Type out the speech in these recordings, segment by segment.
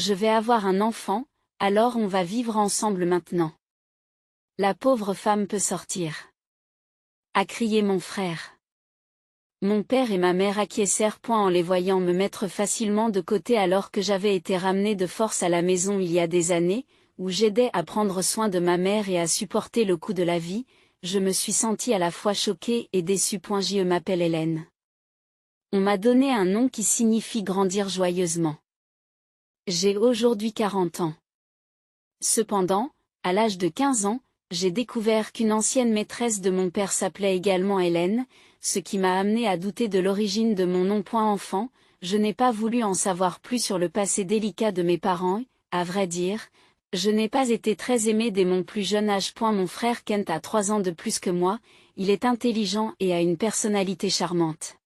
Je vais avoir un enfant, alors on va vivre ensemble maintenant. La pauvre femme peut sortir. A crié mon frère. Mon père et ma mère acquiescèrent point en les voyant me mettre facilement de côté alors que j'avais été ramené de force à la maison il y a des années, où j'aidais à prendre soin de ma mère et à supporter le coût de la vie. Je me suis sentie à la fois choquée et déçue. Je m'appelle Hélène. On m'a donné un nom qui signifie grandir joyeusement. J'ai aujourd'hui 40 ans. Cependant, à l'âge de 15 ans, j'ai découvert qu'une ancienne maîtresse de mon père s'appelait également Hélène, ce qui m'a amené à douter de l'origine de mon nom. Enfant, je n'ai pas voulu en savoir plus sur le passé délicat de mes parents, à vrai dire, je n'ai pas été très aimée dès mon plus jeune âge. Mon frère Kent a 3 ans de plus que moi, il est intelligent et a une personnalité charmante.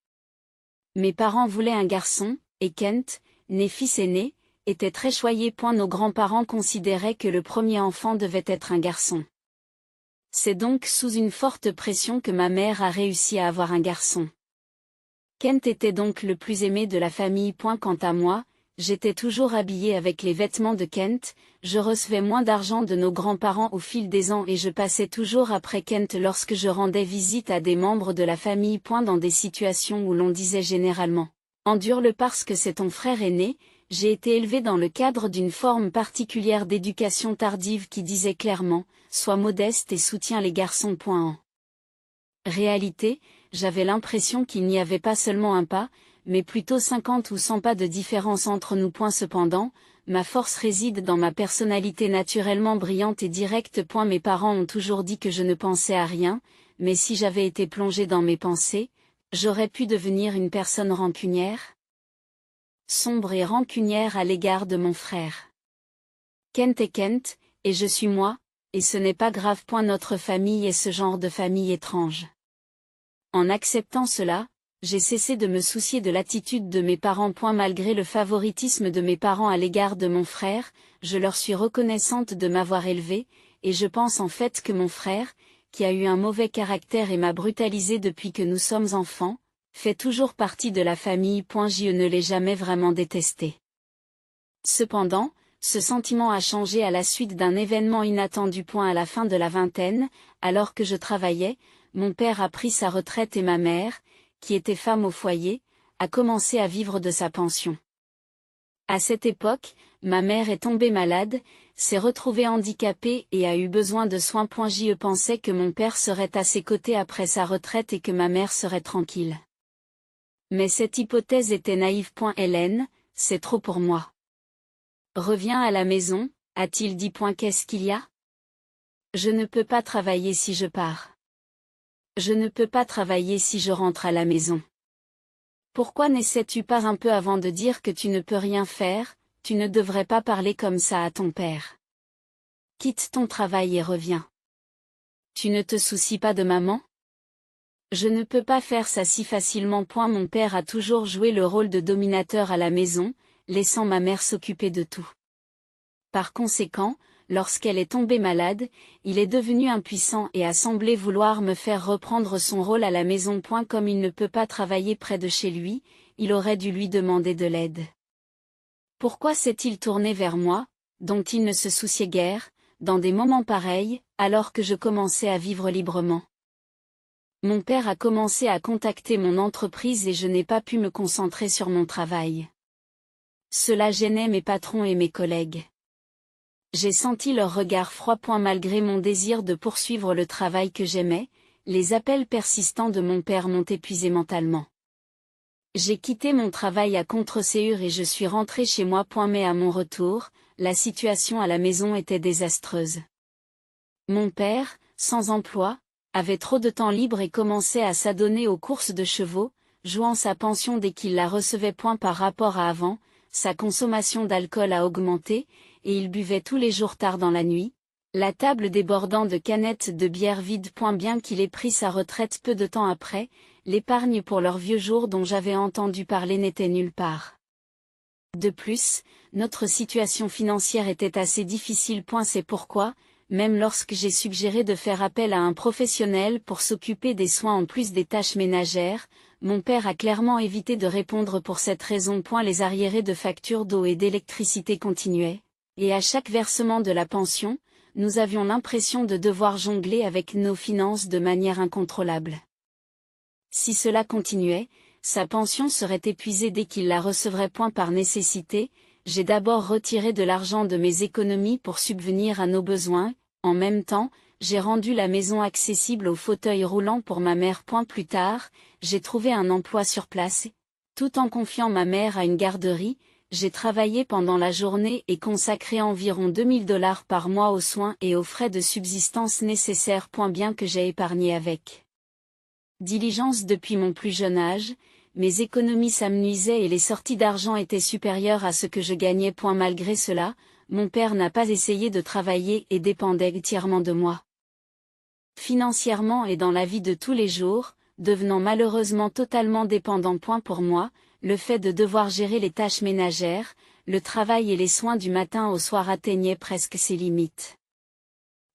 Mes parents voulaient un garçon, et Kent, né fils aîné, était très choyé. Nos grands-parents considéraient que le premier enfant devait être un garçon. C'est donc sous une forte pression que ma mère a réussi à avoir un garçon. Kent était donc le plus aimé de la famille. Quant à moi, j'étais toujours habillée avec les vêtements de Kent, je recevais moins d'argent de nos grands-parents au fil des ans et je passais toujours après Kent lorsque je rendais visite à des membres de la famille. Dans des situations où l'on disait généralement « Endure-le parce que c'est ton frère aîné », j'ai été élevée dans le cadre d'une forme particulière d'éducation tardive qui disait clairement « Sois modeste et soutiens les garçons ». En réalité, j'avais l'impression qu'il n'y avait pas seulement un pas, mais plutôt 50 ou 100 pas de différence entre nous. Cependant, ma force réside dans ma personnalité naturellement brillante et directe. Mes parents ont toujours dit que je ne pensais à rien, mais si j'avais été plongée dans mes pensées, j'aurais pu devenir une personne rancunière, sombre et rancunière à l'égard de mon frère. Kent est Kent, et je suis moi, et ce n'est pas grave. Notre famille est ce genre de famille étrange. En acceptant cela, j'ai cessé de me soucier de l'attitude de mes parents. Malgré le favoritisme de mes parents à l'égard de mon frère, je leur suis reconnaissante de m'avoir élevée, et je pense en fait que mon frère, qui a eu un mauvais caractère et m'a brutalisée depuis que nous sommes enfants, fait toujours partie de la famille. Je ne l'ai jamais vraiment détesté. Cependant, ce sentiment a changé à la suite d'un événement inattendu. À la fin de la vingtaine, alors que je travaillais, mon père a pris sa retraite et ma mère, qui était femme au foyer, a commencé à vivre de sa pension. À cette époque, ma mère est tombée malade, s'est retrouvée handicapée et a eu besoin de soins. Je pensais que mon père serait à ses côtés après sa retraite et que ma mère serait tranquille. Mais cette hypothèse était naïve. Hélène, c'est trop pour moi. Reviens à la maison, a-t-il dit. Qu'est-ce qu'il y a? Je ne peux pas travailler si je pars. Je ne peux pas travailler si je rentre à la maison. Pourquoi n'essaies-tu pas un peu avant de dire que tu ne peux rien faire? Tu ne devrais pas parler comme ça à ton père. Quitte ton travail et reviens. Tu ne te soucies pas de maman? Je ne peux pas faire ça si facilement. Mon père a toujours joué le rôle de dominateur à la maison, laissant ma mère s'occuper de tout. Par conséquent, lorsqu'elle est tombée malade, il est devenu impuissant et a semblé vouloir me faire reprendre son rôle à la maison. Comme il ne peut pas travailler près de chez lui, il aurait dû lui demander de l'aide. Pourquoi s'est-il tourné vers moi, dont il ne se souciait guère, dans des moments pareils, alors que je commençais à vivre librement? Mon père a commencé à contacter mon entreprise et je n'ai pas pu me concentrer sur mon travail. Cela gênait mes patrons et mes collègues. J'ai senti leur regard froid. Malgré mon désir de poursuivre le travail que j'aimais, les appels persistants de mon père m'ont épuisé mentalement. J'ai quitté mon travail à contre-ségur et je suis rentré chez moi. Mais à mon retour, la situation à la maison était désastreuse. Mon père, sans emploi, avait trop de temps libre et commençait à s'adonner aux courses de chevaux, jouant sa pension dès qu'il la recevait. Par rapport à avant, sa consommation d'alcool a augmenté, et il buvait tous les jours tard dans la nuit, la table débordant de canettes de bière vides. Bien qu'il ait pris sa retraite peu de temps après, l'épargne pour leurs vieux jours dont j'avais entendu parler n'était nulle part. De plus, notre situation financière était assez difficile. C'est pourquoi, même lorsque j'ai suggéré de faire appel à un professionnel pour s'occuper des soins en plus des tâches ménagères, mon père a clairement évité de répondre pour cette raison. Les arriérés de factures d'eau et d'électricité continuaient, et à chaque versement de la pension, nous avions l'impression de devoir jongler avec nos finances de manière incontrôlable. Si cela continuait, sa pension serait épuisée dès qu'il la recevrait. Par nécessité, j'ai d'abord retiré de l'argent de mes économies pour subvenir à nos besoins. En même temps, j'ai rendu la maison accessible au fauteuil roulant pour ma mère. Plus tard, j'ai trouvé un emploi sur place. Tout en confiant ma mère à une garderie, j'ai travaillé pendant la journée et consacré environ $2000 par mois aux soins et aux frais de subsistance nécessaires. Bien que j'ai épargné avec diligence depuis mon plus jeune âge, mes économies s'amenuisaient et les sorties d'argent étaient supérieures à ce que je gagnais. Malgré cela, mon père n'a pas essayé de travailler et dépendait entièrement de moi. Financièrement et dans la vie de tous les jours, devenant malheureusement totalement dépendant. Pour moi, le fait de devoir gérer les tâches ménagères, le travail et les soins du matin au soir atteignait presque ses limites.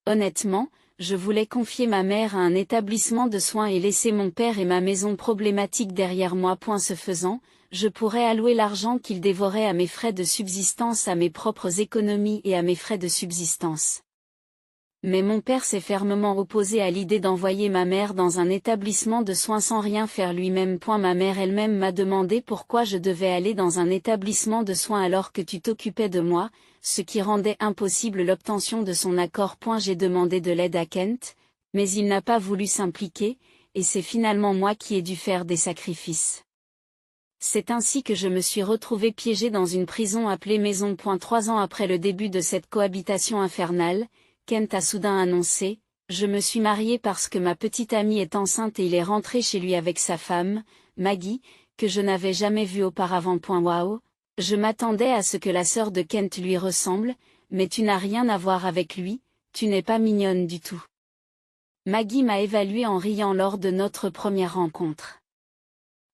Honnêtement, je voulais confier ma mère à un établissement de soins et laisser mon père et ma maison problématique derrière moi. Ce faisant, je pourrais allouer l'argent qu'il dévorait à mes frais de subsistance, à mes propres économies et à mes frais de subsistance. Mais mon père s'est fermement opposé à l'idée d'envoyer ma mère dans un établissement de soins sans rien faire lui-même. Ma mère elle-même m'a demandé pourquoi je devais aller dans un établissement de soins alors que tu t'occupais de moi, ce qui rendait impossible l'obtention de son accord. J'ai demandé de l'aide à Kent, mais il n'a pas voulu s'impliquer, et c'est finalement moi qui ai dû faire des sacrifices. C'est ainsi que je me suis retrouvée piégée dans une prison appelée maison. 3 ans après le début de cette cohabitation infernale, Kent a soudain annoncé « Je me suis marié parce que ma petite amie est enceinte » et il est rentré chez lui avec sa femme, Maggie, que je n'avais jamais vue auparavant. Waouh, je m'attendais à ce que la sœur de Kent lui ressemble, mais tu n'as rien à voir avec lui, tu n'es pas mignonne du tout. Maggie m'a évaluée en riant lors de notre première rencontre.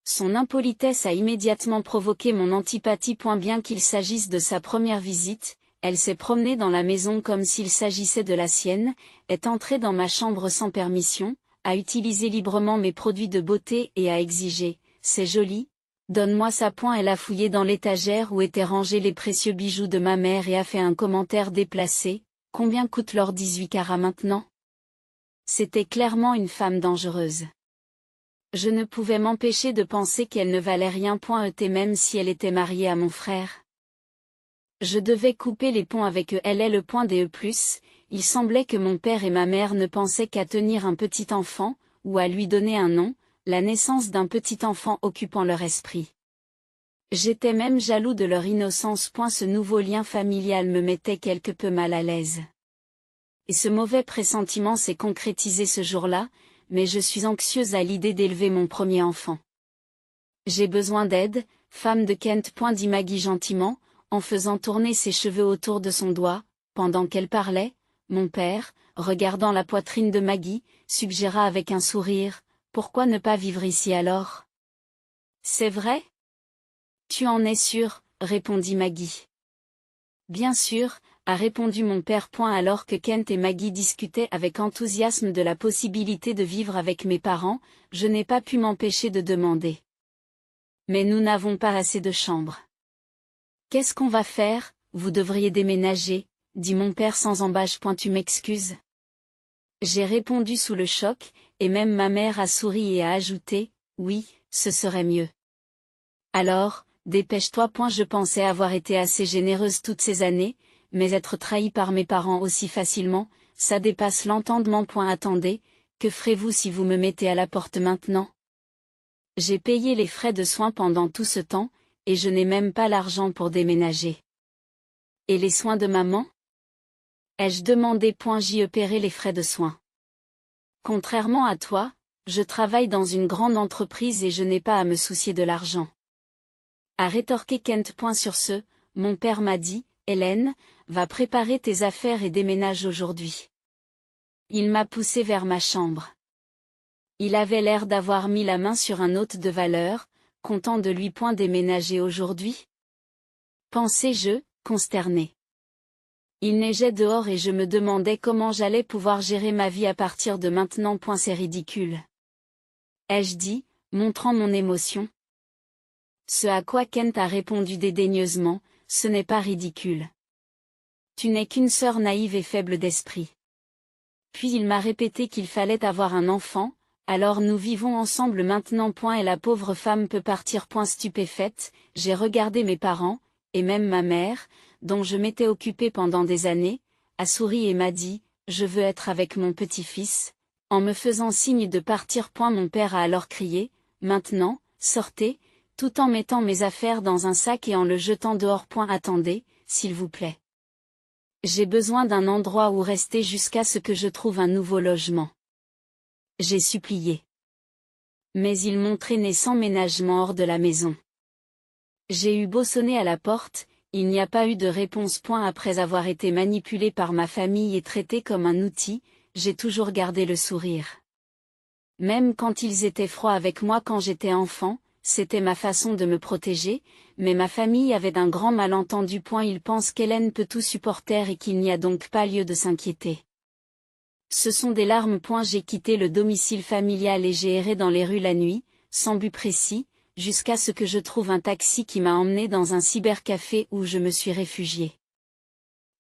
Son impolitesse a immédiatement provoqué mon antipathie. Bien qu'il s'agisse de sa première visite, elle s'est promenée dans la maison comme s'il s'agissait de la sienne, est entrée dans ma chambre sans permission, a utilisé librement mes produits de beauté et a exigé « C'est joli, donne-moi ça ». Elle a fouillé dans l'étagère où étaient rangés les précieux bijoux de ma mère et a fait un commentaire déplacé « Combien coûte leur 18 carats maintenant ?» C'était clairement une femme dangereuse. Je ne pouvais m'empêcher de penser qu'elle ne valait rien. Même si elle était mariée à mon frère. Je devais couper les ponts avec elle. Il semblait que mon père et ma mère ne pensaient qu'à tenir un petit enfant, ou à lui donner un nom, la naissance d'un petit enfant occupant leur esprit. J'étais même jaloux de leur innocence. Ce nouveau lien familial me mettait quelque peu mal à l'aise. Et ce mauvais pressentiment s'est concrétisé ce jour-là, mais je suis anxieuse à l'idée d'élever mon premier enfant. J'ai besoin d'aide, femme de Kent. Dit Maggie gentiment, en faisant tourner ses cheveux autour de son doigt. Pendant qu'elle parlait, mon père, regardant la poitrine de Maggie, suggéra avec un sourire, « Pourquoi ne pas vivre ici alors ?»« C'est vrai ? Tu en es sûr ?» répondit Maggie. « Bien sûr », a répondu mon père. Alors que Kent et Maggie discutaient avec enthousiasme de la possibilité de vivre avec mes parents, je n'ai pas pu m'empêcher de demander. « Mais nous n'avons pas assez de chambres. »« Qu'est-ce qu'on va faire ? Vous devriez déménager, » dit mon père sans embâche. Tu m'excuses ? J'ai répondu sous le choc, et même ma mère a souri et a ajouté, « Oui, ce serait mieux. » Alors, dépêche-toi. Je pensais avoir été assez généreuse toutes ces années, mais être trahie par mes parents aussi facilement, ça dépasse l'entendement. Attendez, que ferez-vous si vous me mettez à la porte maintenant ? J'ai payé les frais de soins pendant tout ce temps, et je n'ai même pas l'argent pour déménager. Et les soins de maman ? Ai-je demandé. J'y paierai les frais de soins. Contrairement à toi, je travaille dans une grande entreprise et je n'ai pas à me soucier de l'argent. A rétorqué Kent. Sur ce, mon père m'a dit, Hélène, va préparer tes affaires et déménage aujourd'hui. Il m'a poussé vers ma chambre. Il avait l'air d'avoir mis la main sur un hôte de valeur, content de lui. Déménager aujourd'hui ? Pensais-je, consterné. Il neigeait dehors et je me demandais comment j'allais pouvoir gérer ma vie à partir de maintenant. C'est ridicule. Ai-je dit, montrant mon émotion. Ce à quoi Kent a répondu dédaigneusement, ce n'est pas ridicule. Tu n'es qu'une sœur naïve et faible d'esprit. Puis il m'a répété qu'il fallait avoir un enfant, alors nous vivons ensemble maintenant. Et la pauvre femme peut partir. Stupéfaite, j'ai regardé mes parents, et même ma mère, dont je m'étais occupée pendant des années, a souri et m'a dit, je veux être avec mon petit-fils, en me faisant signe de partir. Mon père a alors crié, maintenant, sortez, tout en mettant mes affaires dans un sac et en le jetant dehors. Attendez, s'il vous plaît. J'ai besoin d'un endroit où rester jusqu'à ce que je trouve un nouveau logement. J'ai supplié. Mais ils m'ont traîné sans ménagement hors de la maison. J'ai eu beau sonner à la porte, il n'y a pas eu de réponse. Après avoir été manipulé par ma famille et traité comme un outil, j'ai toujours gardé le sourire. Même quand ils étaient froids avec moi quand j'étais enfant, c'était ma façon de me protéger, mais ma famille avait d'un grand malentendu. Ils pensent qu'Hélène peut tout supporter et qu'il n'y a donc pas lieu de s'inquiéter. Ce sont des larmes. J'ai quitté le domicile familial et j'ai erré dans les rues la nuit, sans but précis, jusqu'à ce que je trouve un taxi qui m'a emmené dans un cybercafé où je me suis réfugié.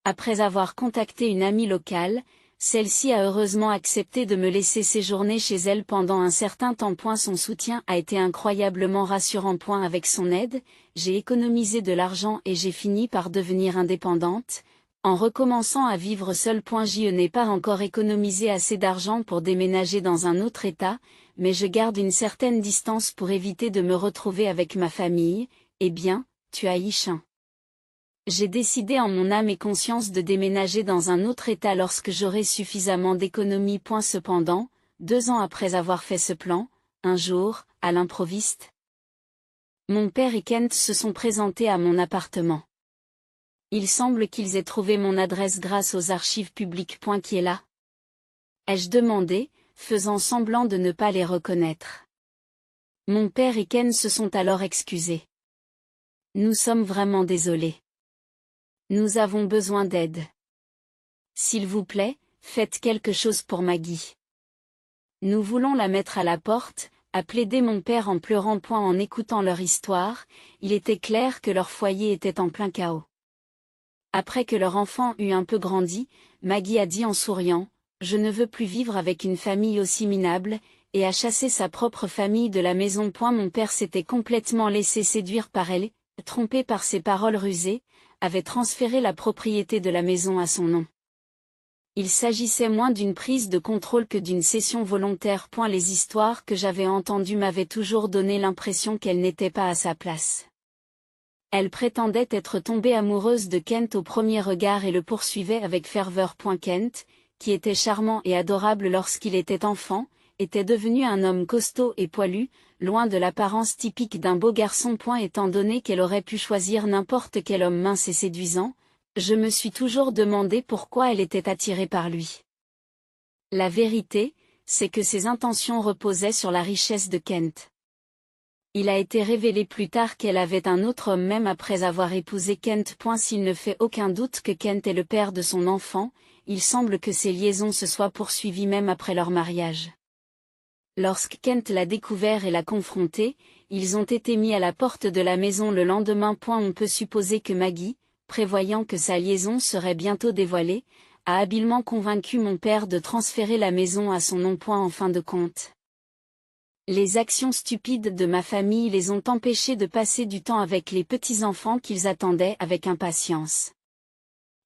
Après avoir contacté une amie locale, celle-ci a heureusement accepté de me laisser séjourner chez elle pendant un certain temps. Son soutien a été incroyablement rassurant. Avec son aide, j'ai économisé de l'argent et j'ai fini par devenir indépendante, en recommençant à vivre seule. Je n'ai pas encore économisé assez d'argent pour déménager dans un autre état, mais je garde une certaine distance pour éviter de me retrouver avec ma famille. Eh bien, tu as chien. J'ai décidé en mon âme et conscience de déménager dans un autre état lorsque j'aurai suffisamment d'économies. Cependant, 2 ans après avoir fait ce plan, un jour, à l'improviste, mon père et Kent se sont présentés à mon appartement. Il semble qu'ils aient trouvé mon adresse grâce aux archives publiques. Qui est là? Ai-je demandé, faisant semblant de ne pas les reconnaître. Mon père et Ken se sont alors excusés. Nous sommes vraiment désolés. Nous avons besoin d'aide. S'il vous plaît, faites quelque chose pour Maggie. Nous voulons la mettre à la porte, a plaidé mon père en pleurant. En écoutant leur histoire, il était clair que leur foyer était en plein chaos. Après que leur enfant eut un peu grandi, Maggie a dit en souriant, « Je ne veux plus vivre avec une famille aussi minable », et a chassé sa propre famille de la maison. Mon père s'était complètement laissé séduire par elle, trompé par ses paroles rusées, avait transféré la propriété de la maison à son nom. Il s'agissait moins d'une prise de contrôle que d'une cession volontaire. Les histoires que j'avais entendues m'avaient toujours donné l'impression qu'elle n'était pas à sa place. Elle prétendait être tombée amoureuse de Kent au premier regard et le poursuivait avec ferveur. Kent, qui était charmant et adorable lorsqu'il était enfant, était devenu un homme costaud et poilu, loin de l'apparence typique d'un beau garçon. Étant donné qu'elle aurait pu choisir n'importe quel homme mince et séduisant, je me suis toujours demandé pourquoi elle était attirée par lui. La vérité, c'est que ses intentions reposaient sur la richesse de Kent. Il a été révélé plus tard qu'elle avait un autre homme même après avoir épousé Kent. S'il ne fait aucun doute que Kent est le père de son enfant, il semble que ces liaisons se soient poursuivies même après leur mariage. Lorsque Kent l'a découvert et l'a confronté, ils ont été mis à la porte de la maison le lendemain. On peut supposer que Maggie, prévoyant que sa liaison serait bientôt dévoilée, a habilement convaincu mon père de transférer la maison à son nom. En fin de compte, les actions stupides de ma famille les ont empêchés de passer du temps avec les petits-enfants qu'ils attendaient avec impatience.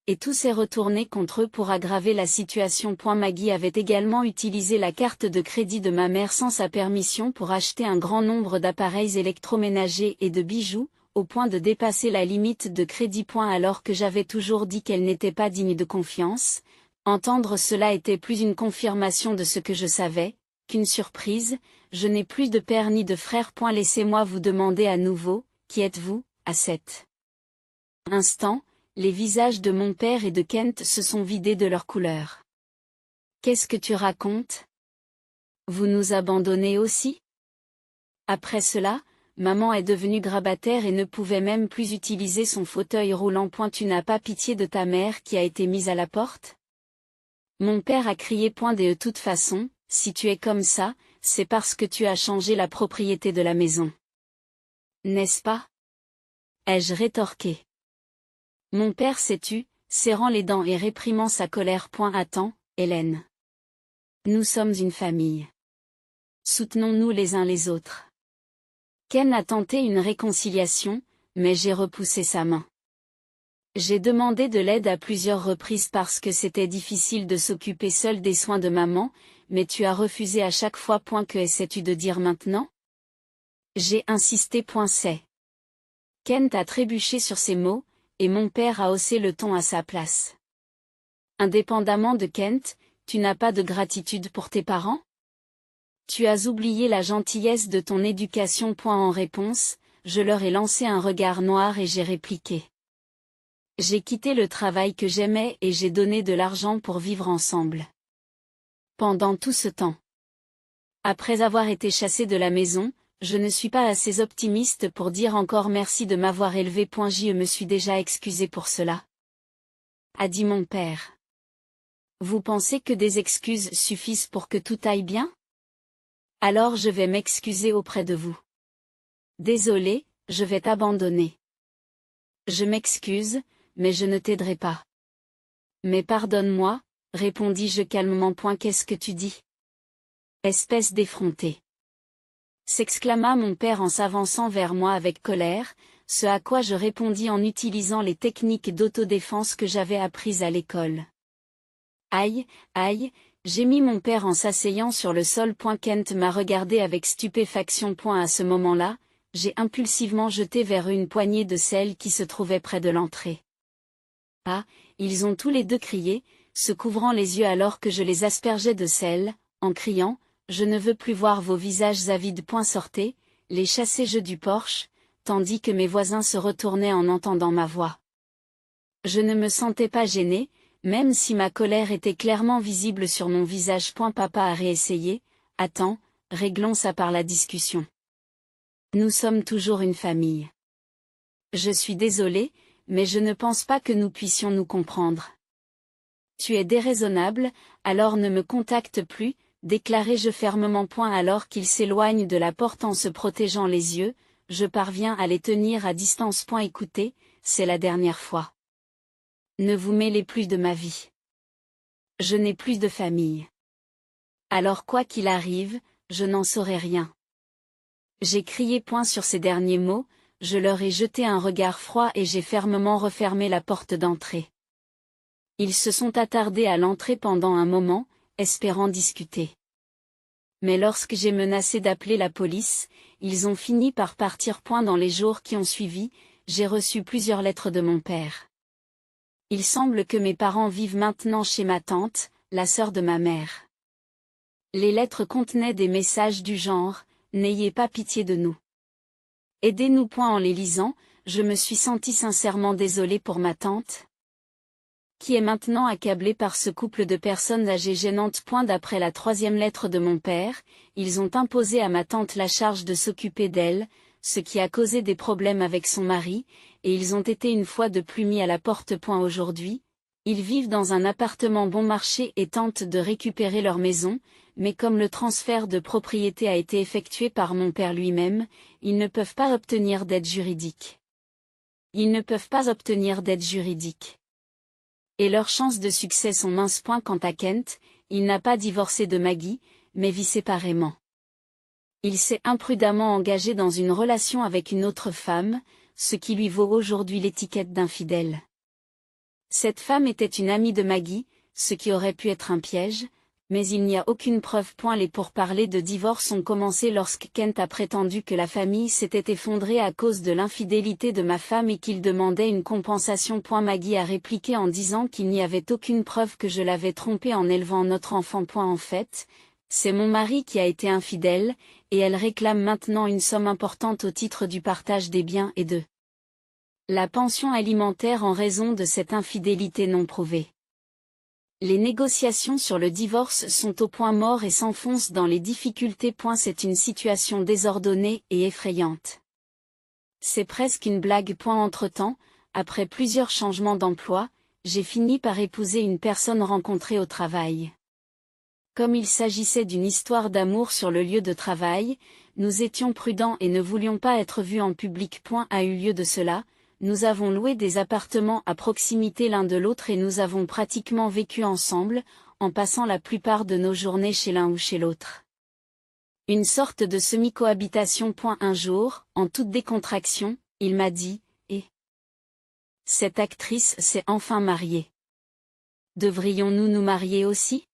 Et tout s'est retourné contre eux pour aggraver la situation. Maggie avait également utilisé la carte de crédit de ma mère sans sa permission pour acheter un grand nombre d'appareils électroménagers et de bijoux, au point de dépasser la limite de crédit. Alors que j'avais toujours dit qu'elle n'était pas digne de confiance, entendre cela était plus une confirmation de ce que je savais, qu'une surprise. Je n'ai plus de père ni de frère. Laissez-moi vous demander à nouveau, qui êtes-vous, à cet instant? Les visages de mon père et de Kent se sont vidés de leur couleur. Qu'est-ce que tu racontes? Vous nous abandonnez aussi? Après cela, maman est devenue grabataire et ne pouvait même plus utiliser son fauteuil roulant. Tu n'as pas pitié de ta mère qui a été mise à la porte? Mon père a crié. De toute façon, si tu es comme ça, c'est parce que tu as changé la propriété de la maison. N'est-ce pas? Ai-je rétorqué. Mon père s'est tu, serrant les dents et réprimant sa colère. Attends, Hélène. Nous sommes une famille. Soutenons-nous les uns les autres. Ken a tenté une réconciliation, mais j'ai repoussé sa main. J'ai demandé de l'aide à plusieurs reprises parce que c'était difficile de s'occuper seul des soins de maman, mais tu as refusé à chaque fois. Que essaies-tu de dire maintenant? J'ai insisté. C'est. Kent a trébuché sur ces mots, et mon père a haussé le ton à sa place. Indépendamment de Kent, tu n'as pas de gratitude pour tes parents? Tu as oublié la gentillesse de ton éducation. En réponse, je leur ai lancé un regard noir et j'ai répliqué. J'ai quitté le travail que j'aimais et j'ai donné de l'argent pour vivre ensemble. Pendant tout ce temps. Après avoir été chassé de la maison, je ne suis pas assez optimiste pour dire encore merci de m'avoir élevé. Je me suis déjà excusé pour cela. A dit mon père. Vous pensez que des excuses suffisent pour que tout aille bien? Alors je vais m'excuser auprès de vous. Désolé, je vais t'abandonner. Je m'excuse, mais je ne t'aiderai pas. Mais pardonne-moi, répondis-je calmement. Qu'est-ce que tu dis? Espèce d'effronté. S'exclama mon père en s'avançant vers moi avec colère, ce à quoi je répondis en utilisant les techniques d'autodéfense que j'avais apprises à l'école. Aïe, aïe, gémit mon père en s'asseyant sur le sol. Kent m'a regardé avec stupéfaction. À ce moment-là, j'ai impulsivement jeté vers une poignée de sel qui se trouvait près de l'entrée. Ah, ils ont tous les deux crié, se couvrant les yeux alors que je les aspergeais de sel, en criant, je ne veux plus voir vos visages avides. Sortez, les chassez-je du porche, tandis que mes voisins se retournaient en entendant ma voix. Je ne me sentais pas gêné, même si ma colère était clairement visible sur mon visage. Papa a réessayé, attends, réglons ça par la discussion. Nous sommes toujours une famille. Je suis désolé, mais je ne pense pas que nous puissions nous comprendre. Tu es déraisonnable, alors ne me contacte plus, déclarai-je fermement. Alors qu'il s'éloigne de la porte en se protégeant les yeux, je parviens à les tenir à distance. Écoutez, c'est la dernière fois. Ne vous mêlez plus de ma vie. Je n'ai plus de famille. Alors quoi qu'il arrive, je n'en saurai rien. J'ai crié. Sur ces derniers mots, je leur ai jeté un regard froid et j'ai fermement refermé la porte d'entrée. Ils se sont attardés à l'entrée pendant un moment, espérant discuter. Mais lorsque j'ai menacé d'appeler la police, ils ont fini par partir. Dans les jours qui ont suivi, j'ai reçu plusieurs lettres de mon père. Il semble que mes parents vivent maintenant chez ma tante, la sœur de ma mère. Les lettres contenaient des messages du genre « N'ayez pas pitié de nous. Aidez-nous ». En les lisant, je me suis senti sincèrement désolé pour ma tante, qui est maintenant accablée par ce couple de personnes âgées gênantes. D'après la 3e lettre de mon père, ils ont imposé à ma tante la charge de s'occuper d'elle, ce qui a causé des problèmes avec son mari, et ils ont été une fois de plus mis à la porte. Aujourd'hui, ils vivent dans un appartement bon marché et tentent de récupérer leur maison, mais comme le transfert de propriété a été effectué par mon père lui-même, ils ne peuvent pas obtenir d'aide juridique. Et leurs chances de succès sont minces. Quant à Kent, il n'a pas divorcé de Maggie, mais vit séparément. Il s'est imprudemment engagé dans une relation avec une autre femme, ce qui lui vaut aujourd'hui l'étiquette d'infidèle. Cette femme était une amie de Maggie, ce qui aurait pu être un piège, mais il n'y a aucune preuve. Les pourparlers de divorce ont commencé lorsque Kent a prétendu que la famille s'était effondrée à cause de l'infidélité de ma femme et qu'il demandait une compensation. Maggie a répliqué en disant qu'il n'y avait aucune preuve que je l'avais trompée en élevant notre enfant. En fait, c'est mon mari qui a été infidèle, et elle réclame maintenant une somme importante au titre du partage des biens et de la pension alimentaire en raison de cette infidélité non prouvée. Les négociations sur le divorce sont au point mort et s'enfoncent dans les difficultés. C'est une situation désordonnée et effrayante. C'est presque une blague. Entre-temps, après plusieurs changements d'emploi, j'ai fini par épouser une personne rencontrée au travail. Comme il s'agissait d'une histoire d'amour sur le lieu de travail, nous étions prudents et ne voulions pas être vus en public. A eu lieu de cela, nous avons loué des appartements à proximité l'un de l'autre et nous avons pratiquement vécu ensemble, en passant la plupart de nos journées chez l'un ou chez l'autre. Une sorte de semi-cohabitation. Un jour, en toute décontraction, il m'a dit, « Et cette actrice s'est enfin mariée. Devrions-nous nous marier aussi ?»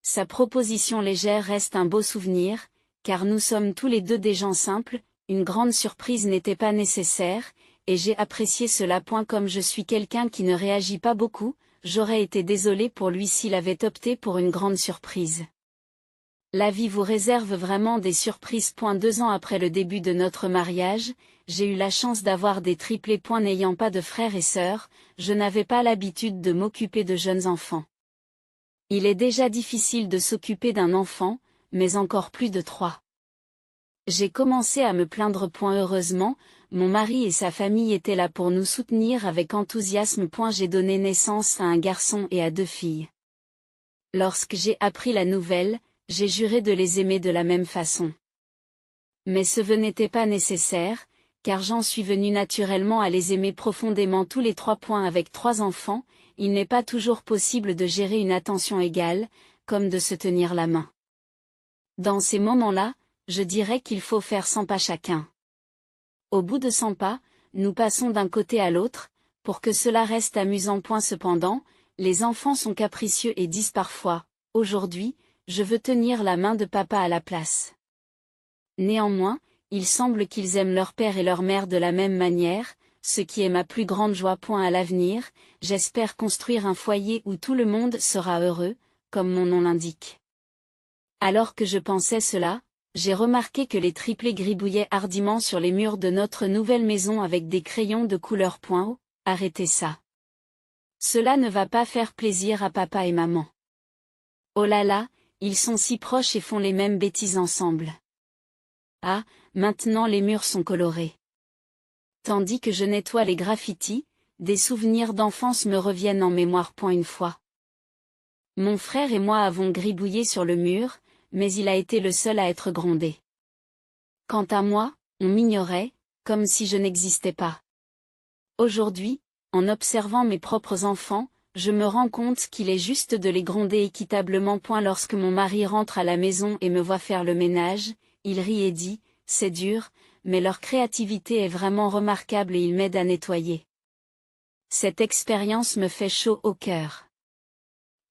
Sa proposition légère reste un beau souvenir, car nous sommes tous les deux des gens simples, une grande surprise n'était pas nécessaire, et j'ai apprécié cela. Comme je suis quelqu'un qui ne réagit pas beaucoup, j'aurais été désolé pour lui s'il avait opté pour une grande surprise. La vie vous réserve vraiment des surprises. 2 ans après le début de notre mariage, j'ai eu la chance d'avoir des triplés. N'ayant pas de frères et sœurs, je n'avais pas l'habitude de m'occuper de jeunes enfants. Il est déjà difficile de s'occuper d'un enfant, mais encore plus de 3. J'ai commencé à me plaindre. Heureusement, mon mari et sa famille étaient là pour nous soutenir avec enthousiasme. J'ai donné naissance à un garçon et à 2 filles. Lorsque j'ai appris la nouvelle, j'ai juré de les aimer de la même façon. Mais ce n'était pas nécessaire, car j'en suis venu naturellement à les aimer profondément tous les 3. Avec 3 enfants, il n'est pas toujours possible de gérer une attention égale, comme de se tenir la main. Dans ces moments-là, je dirais qu'il faut faire 100 pas chacun. Au bout de 100 pas, nous passons d'un côté à l'autre, pour que cela reste amusant. Cependant, les enfants sont capricieux et disent parfois, « Aujourd'hui, je veux tenir la main de papa à la place. » Néanmoins, il semble qu'ils aiment leur père et leur mère de la même manière, ce qui est ma plus grande joie. À l'avenir, j'espère construire un foyer où tout le monde sera heureux, comme mon nom l'indique. Alors que je pensais cela, j'ai remarqué que les triplés gribouillaient hardiment sur les murs de notre nouvelle maison avec des crayons de couleur. Oh, arrêtez ça. Cela ne va pas faire plaisir à papa et maman. Oh là là, ils sont si proches et font les mêmes bêtises ensemble. Ah, maintenant les murs sont colorés. Tandis que je nettoie les graffitis, des souvenirs d'enfance me reviennent en mémoire. Une fois, mon frère et moi avons gribouillé sur le mur, mais il a été le seul à être grondé. Quant à moi, on m'ignorait, comme si je n'existais pas. Aujourd'hui, en observant mes propres enfants, je me rends compte qu'il est juste de les gronder équitablement. Lorsque mon mari rentre à la maison et me voit faire le ménage, il rit et dit, « C'est dur, mais leur créativité est vraiment remarquable et ils m'aident à nettoyer. » Cette expérience me fait chaud au cœur.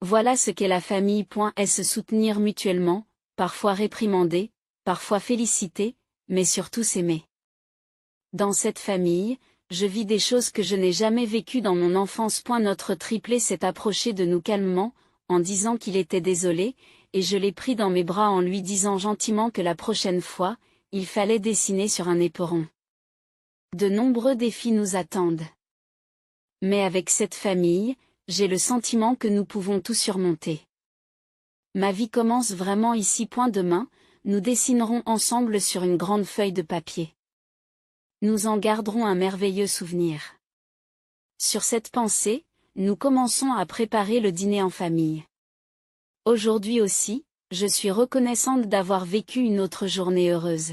Voilà ce qu'est la famille. Est se soutenir mutuellement, parfois réprimander, parfois féliciter, mais surtout s'aimer. Dans cette famille, je vis des choses que je n'ai jamais vécues dans mon enfance. Notre triplé s'est approché de nous calmement, en disant qu'il était désolé, et je l'ai pris dans mes bras en lui disant gentiment que la prochaine fois, il fallait dessiner sur un éperon. De nombreux défis nous attendent. Mais avec cette famille, j'ai le sentiment que nous pouvons tout surmonter. Ma vie commence vraiment ici. Demain, nous dessinerons ensemble sur une grande feuille de papier. Nous en garderons un merveilleux souvenir. Sur cette pensée, nous commençons à préparer le dîner en famille. Aujourd'hui aussi, je suis reconnaissante d'avoir vécu une autre journée heureuse.